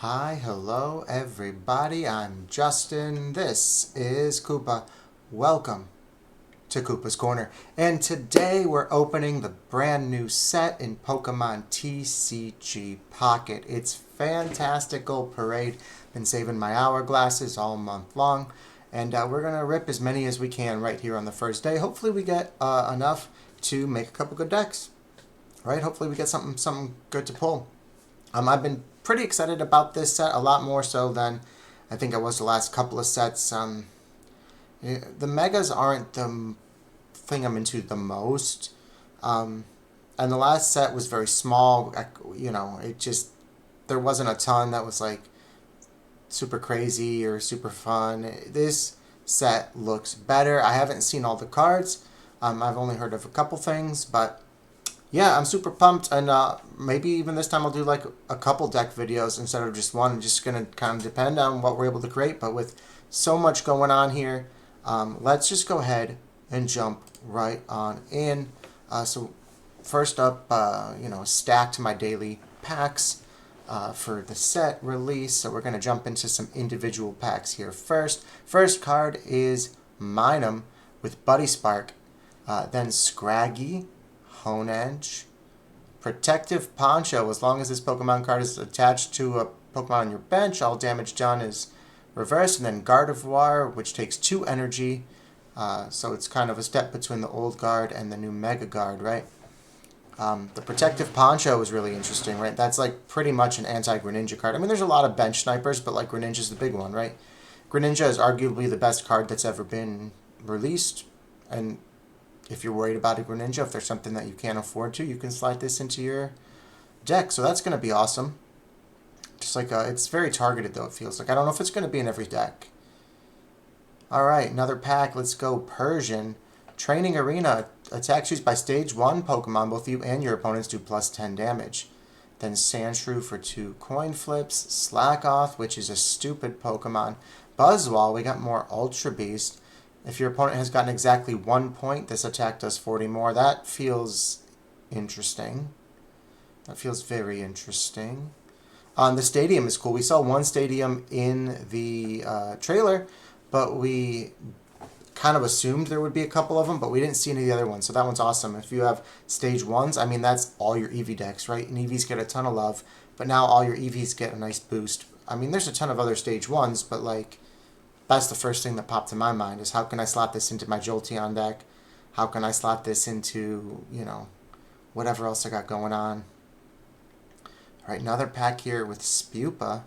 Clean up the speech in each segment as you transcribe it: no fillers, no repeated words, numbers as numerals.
Hi, hello everybody, I'm Justin, this is Koopa. Welcome to Koopa's Corner. And today we're opening the brand new set in Pokemon TCG Pocket. It's Fantastical Parade. Been saving my hourglasses all month long. And we're going to rip as many as we can right here on the first day. Hopefully we get enough to make a couple good decks. Right? Hopefully we get something good to pull. I've been pretty excited about this set, a lot more so than I think I was the last couple of sets. The Megas aren't the thing I'm into the most. And the last set was very small. There wasn't a ton that was like super crazy or super fun. This set looks better. I haven't seen all the cards. I've only heard of a couple things, but yeah, I'm super pumped, and maybe even this time I'll do like a couple deck videos instead of just one. Just going to kind of depend on what we're able to create, but with so much going on here, let's just go ahead and jump right on in. So first up, stacked my daily packs for the set release, so we're going to jump into some individual packs here first. First card is Minum with Buddy Spark, then Scraggy, Hone Edge, Protective Poncho. As long as this Pokemon card is attached to a Pokemon on your bench, all damage done is reversed. And then Gardevoir, which takes 2 energy. So it's kind of a step between the old guard and the new Mega Guard, right? The Protective Poncho is really interesting, right? That's like pretty much an anti-Greninja card. I mean, there's a lot of bench snipers, but like Greninja's the big one, right? Greninja is arguably the best card that's ever been released, and if you're worried about a Greninja, if there's something that you can't afford to, you can slide this into your deck. So that's going to be awesome. Just like, it's very targeted though, it feels like. I don't know if it's going to be in every deck. Alright, another pack. Let's go Persian. Training Arena. Attacks used by Stage 1 Pokemon. Both you and your opponents do plus 10 damage. Then Sandshrew for 2 coin flips. Slackoth, which is a stupid Pokemon. Buzzwole, we got more Ultra Beast. If your opponent has gotten exactly 1 point, this attack does 40 more. That feels interesting. That feels very interesting. The stadium is cool. We saw one stadium in the trailer, but we kind of assumed there would be a couple of them, but we didn't see any of the other ones. So that one's awesome. If you have stage 1s, I mean, that's all your EV decks, right? And EVs get a ton of love, but now all your EVs get a nice boost. I mean, there's a ton of other stage 1s, but like, that's the first thing that popped in my mind is how can I slot this into my Jolteon deck? How can I slot this into, whatever else I got going on? All right, another pack here with Spupa,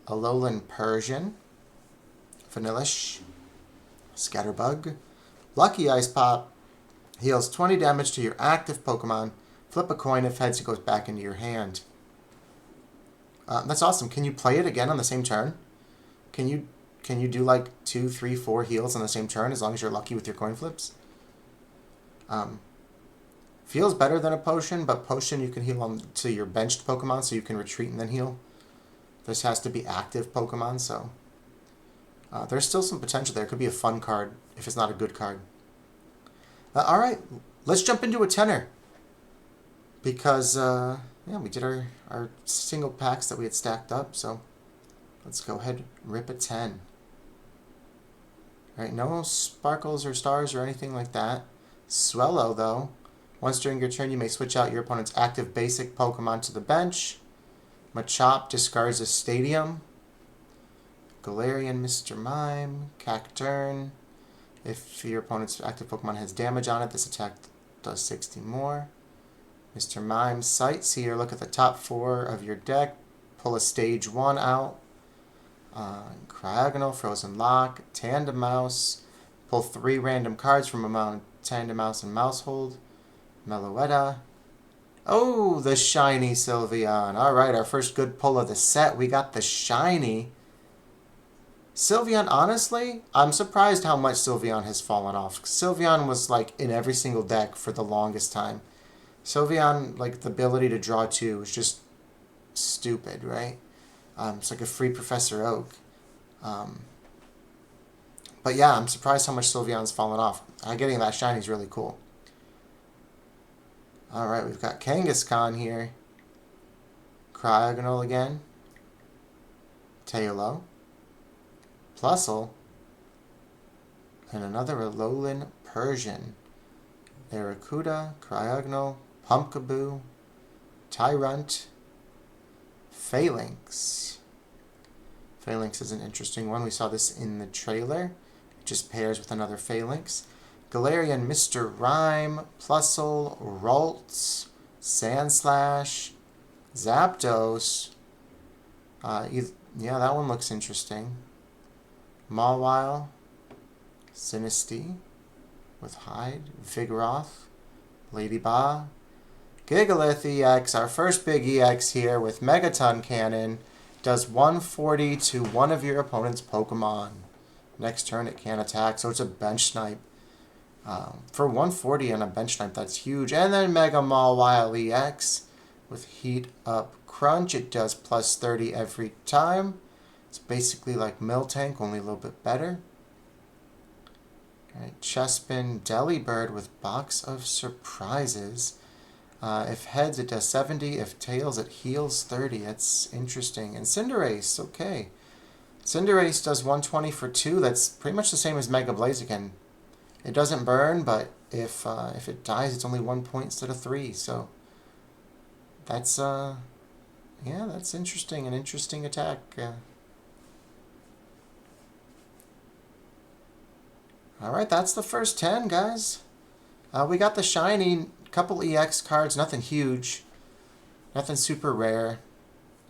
Alolan Persian, Vanillish, Scatterbug, Lucky Ice Pop, heals 20 damage to your active Pokemon. Flip a coin. If heads, it goes back into your hand. That's awesome. Can you play it again on the same turn? Can you do like 2, 3, 4 heals on the same turn as long as you're lucky with your coin flips? Feels better than a potion, but potion you can heal on to your benched Pokemon, so you can retreat and then heal. This has to be active Pokemon, so there's still some potential there. It could be a fun card if it's not a good card. All right, let's jump into a tenner because we did our single packs that we had stacked up, so let's go ahead and rip a 10. Alright, no sparkles or stars or anything like that. Swellow, though. Once during your turn, you may switch out your opponent's active basic Pokemon to the bench. Machop discards a stadium. Galarian, Mr. Mime. Cacturne. If your opponent's active Pokemon has damage on it, this attack does 60 more. Mr. Mime, Sightseer. Look at the top 4 of your deck. Pull a stage 1 out. Cryogonal, Frozen Lock, Tandemaus. Pull 3 random cards from among Tandemaus and Mousehold. Meloetta. Oh, the shiny Sylveon. Alright, our first good pull of the set. We got the shiny Sylveon. Honestly, I'm surprised how much Sylveon has fallen off. Sylveon was like in every single deck for the longest time. Sylveon, like the ability to draw 2 is just stupid, right? It's like a free Professor Oak. But yeah, I'm surprised how much Sylveon's fallen off. Getting that shiny is really cool. Alright, we've got Kangaskhan here. Cryogonal again. Tailo, Plusle, and another Alolan Persian. Aracuda, Cryogonal, Pumpkaboo, Tyrunt, Phalanx. Phalanx is an interesting one. We saw this in the trailer. It just pairs with another Phalanx. Galarian, Mr. Rhyme, Plusle, Ralts, Sandslash, Zapdos. Yeah, that one looks interesting. Mawile, Sinistea with Hide, Vigoroth, Ladybug, Gigalith EX, our first big EX here with Megaton Cannon, does 140 to one of your opponent's Pokemon. Next turn it can attack, so it's a bench snipe. For 140 on a bench snipe, that's huge. And then Mega Mawile EX with Heat Up Crunch. It does plus 30 every time. It's basically like Miltank, only a little bit better. Alright, Chespin, Delibird with Box of Surprises. If heads, it does 70. If tails, it heals 30. That's interesting. And Cinderace, okay. Cinderace does 120 for 2. That's pretty much the same as Mega Blaziken. It doesn't burn, but if it dies, it's only 1 point instead of 3. So that's yeah, that's interesting. An interesting attack. All right, that's the first 10, guys. We got the shiny, couple EX cards, nothing huge, nothing super rare,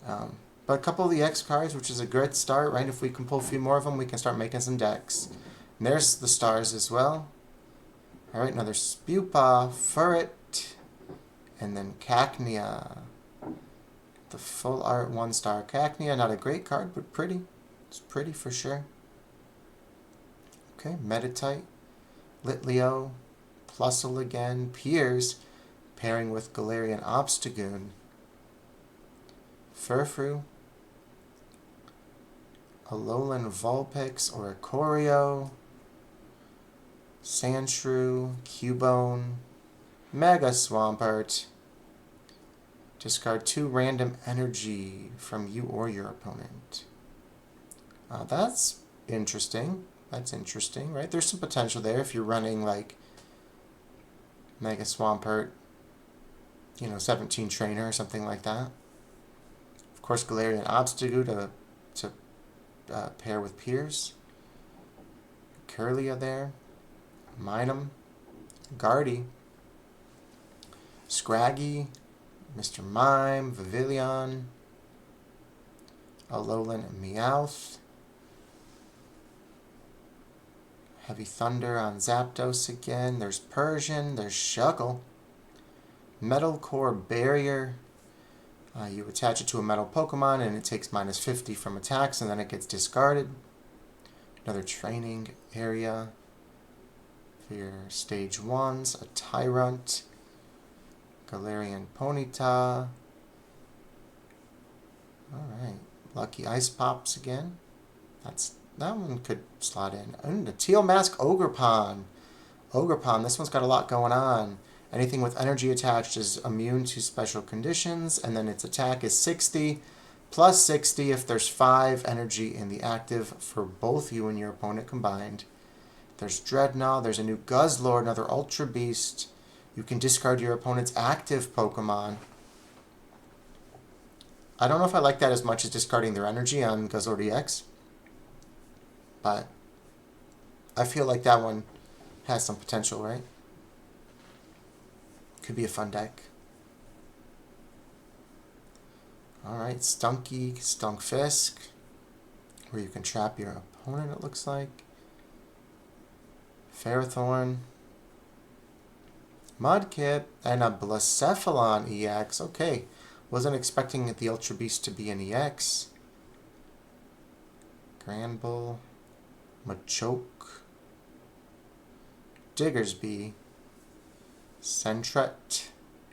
but a couple of EX cards, which is a good start, right? If we can pull a few more of them, we can start making some decks. And there's the stars as well. All right, another Spupa, Furret, and then Cacnea. The full art 1-star Cacnea, not a great card, but pretty. It's pretty for sure. Okay, Meditite, Litleo, Plusle again, Piers, pairing with Galarian Obstagoon, Furfrou, Alolan Vulpix or Ikorio, Sandshrew, Cubone, Mega Swampert. Discard 2 random energy from you or your opponent. That's interesting. That's interesting, right? There's some potential there if you're running like Mega Swampert, 17 Trainer or something like that. Of course, Galarian Obstagoon to pair with Piers. Curlia there. Minum. Guardy. Scraggy. Mr. Mime. Vivillon. Alolan Meowth. Heavy Thunder on Zapdos again. There's Persian. There's Shuckle. Metal Core Barrier. You attach it to a metal Pokemon and it takes minus 50 from attacks and then it gets discarded. Another training area for your stage 1s. A Tyrunt. Galarian Ponyta. Alright. Lucky Ice Pops again. That one could slot in. And the Teal Mask Ogerpon. Ogerpon, this one's got a lot going on. Anything with energy attached is immune to special conditions, and then its attack is 60, plus 60 if there's 5 energy in the active for both you and your opponent combined. There's Dreadnought, there's a new Guzzlord, another Ultra Beast. You can discard your opponent's active Pokemon. I don't know if I like that as much as discarding their energy on Guzzlord EX. But I feel like that one has some potential, right? Could be a fun deck. Alright, Stunky, Stunkfisk, where you can trap your opponent, it looks like. Ferrothorn, Mudkip, and a Blacephalon EX. Okay, wasn't expecting the Ultra Beast to be an EX. Granbull, Machoke, Diggersby, Sentret,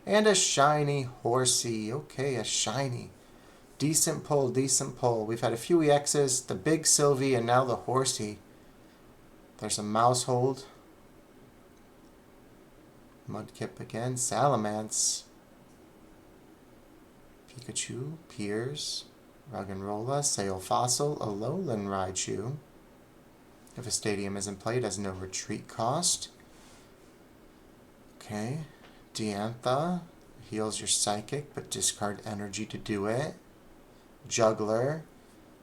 and a shiny Horsey. Okay, a shiny. Decent pull, decent pull. We've had a few EXs, the big Sylvie, and now the Horsey. There's a Mousehold. Mudkip again. Salamence. Pikachu. Piers. Ruggenrola, Sail Fossil, Alolan Raichu. If a stadium isn't played, has no retreat cost. Okay. Diantha heals your psychic, but discard energy to do it. Juggler.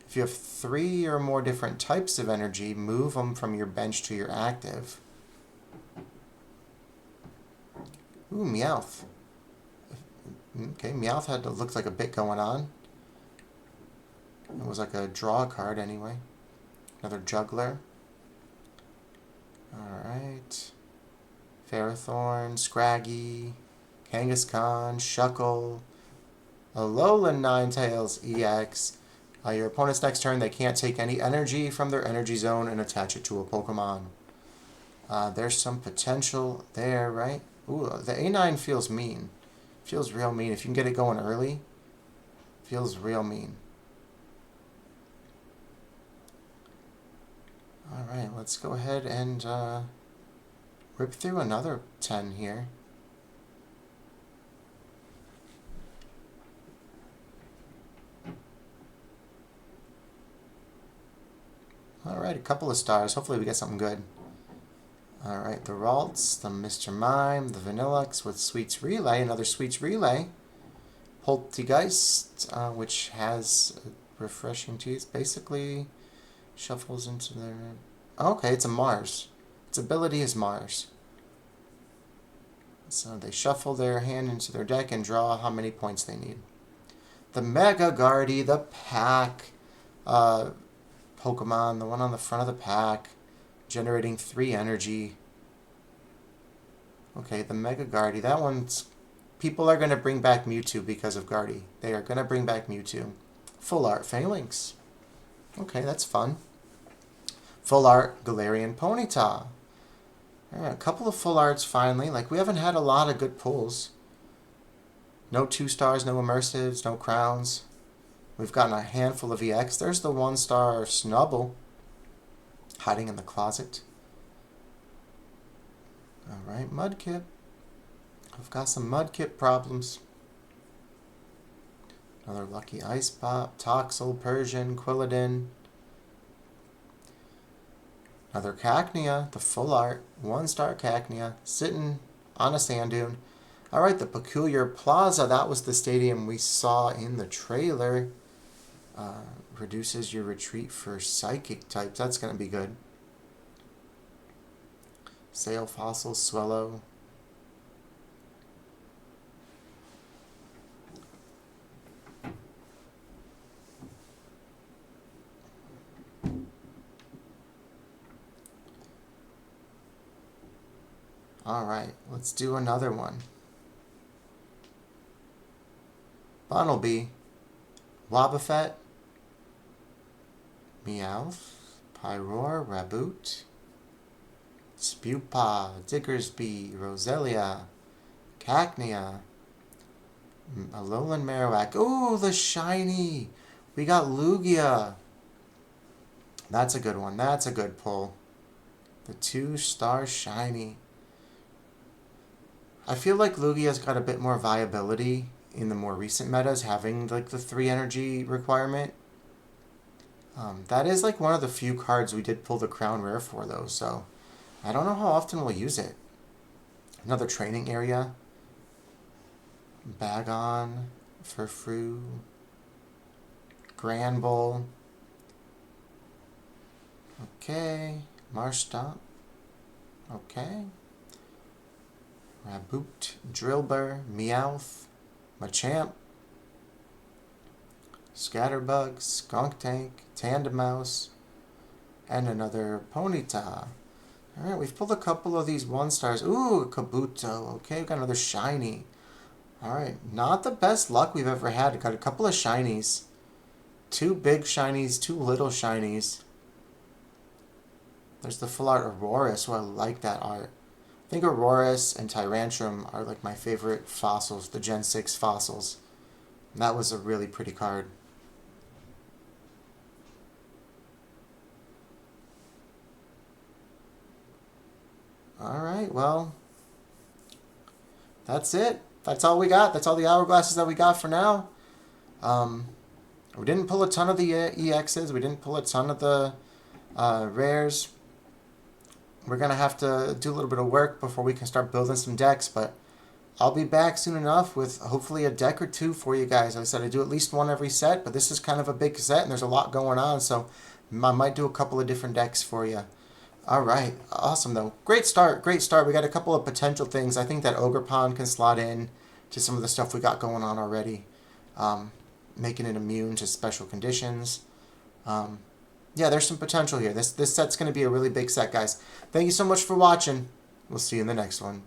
If you have 3 or more different types of energy, move them from your bench to your active. Ooh, Meowth. Okay, Meowth looked like a bit going on. It was like a draw card anyway. Another Juggler. Alright. Ferrothorn, Scraggy, Kangaskhan, Shuckle, Alolan Ninetales EX. Your opponent's next turn, they can't take any energy from their energy zone and attach it to a Pokemon. There's some potential there, right? Ooh, the A9 feels mean. Feels real mean. If you can get it going early, feels real mean. Alright, let's go ahead and rip through another 10 here. Alright, a couple of stars. Hopefully we get something good. Alright, the Ralts, the Mr. Mime, the Vanillux with Sweets Relay, another Sweets Relay. Poltegeist, which has refreshing teeth. Basically, shuffles into their... Okay, it's a Mars. Its ability is Mars. So they shuffle their hand into their deck and draw how many points they need. The Mega Guardy, the pack Pokemon, the one on the front of the pack, generating 3 energy. Okay, the Mega Guardy, that one's... People are going to bring back Mewtwo because of Guardy. They are going to bring back Mewtwo. Full Art Phalanx. Okay, that's fun. Full Art Galarian Ponyta. Alright, a couple of full arts finally. Like, we haven't had a lot of good pulls. No 2 stars, no immersives, no crowns. We've gotten a handful of EX. There's the 1-star Snubble hiding in the closet. Alright, Mudkip. I've got some Mudkip problems. Another Lucky Ice Pop, Toxel, Persian, Quilladin. Another Cacnea, the full art, 1-star Cacnea, sitting on a sand dune. Alright, the Peculiar Plaza, that was the stadium we saw in the trailer. Reduces your retreat for psychic types. That's going to be good. Sail Fossil, Swellow. Alright, let's do another one. Bunnelby, Wobbuffet, Meowth, Pyroar, Raboot, Spewpaw, Diggersby, Roselia, Cacnea, Alolan Marowak. Ooh, the shiny! We got Lugia. That's a good one. That's a good pull. The 2-star shiny. I feel like Lugia's got a bit more viability in the more recent metas, having like the 3 energy requirement. That is like one of the few cards we did pull the Crown Rare for though, so I don't know how often we'll use it. Another training area. Bagon, Furfrou, Granbull. Okay, Marshtomp. Okay. Raboot, Drillbur, Meowth, Machamp, Scatterbug, Skunktank, Tandemaus, and another Ponyta. Alright, we've pulled a couple of these 1-stars. Ooh, Kabuto. Okay, we've got another shiny. Alright, not the best luck we've ever had. Got a couple of shinies. 2 big shinies, 2 little shinies. There's the full art Aurora, so I like that art. I think Auroras and Tyrantrum are like my favorite fossils, the Gen 6 fossils. And that was a really pretty card. Alright, well, that's it. That's all we got. That's all the hourglasses that we got for now. We didn't pull a ton of the EXs. We didn't pull a ton of the rares. We're going to have to do a little bit of work before we can start building some decks, but I'll be back soon enough with hopefully a deck or two for you guys. Like I said, I do at least one every set, but this is kind of a big set and there's a lot going on, so I might do a couple of different decks for you. All right, awesome though. Great start, great start. We got a couple of potential things. I think that Ogre Pond can slot in to some of the stuff we got going on already, making it immune to special conditions. Yeah, there's some potential here. This set's going to be a really big set, guys. Thank you so much for watching. We'll see you in the next one.